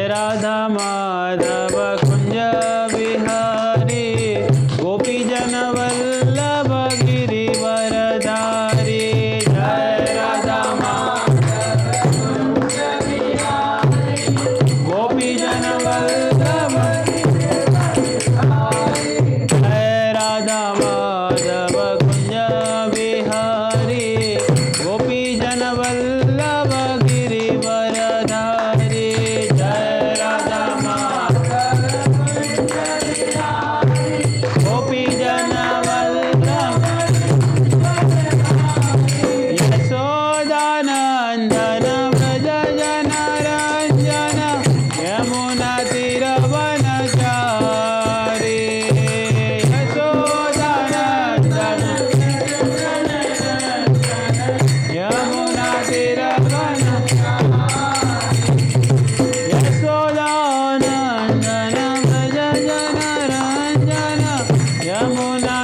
Radha Madhav Kunj Vihari गोपीजन Vallabh Girivardhari Jai Radha Madhav Kunj Vihari गोपीजन Vallabh Jai Radha Madhav Kunj Vihari गोपीजन Vallabh Girivardhari Jai Radha Madhav Kunj Vihari गोपीजन Vallabh Yashodanandan Vraj Jan Ranjan Yamuna तीरवनचारी Yashodanandan Yamuna तीरवनचारी Yashodanandan Vraj Jan Ranjan Yamuna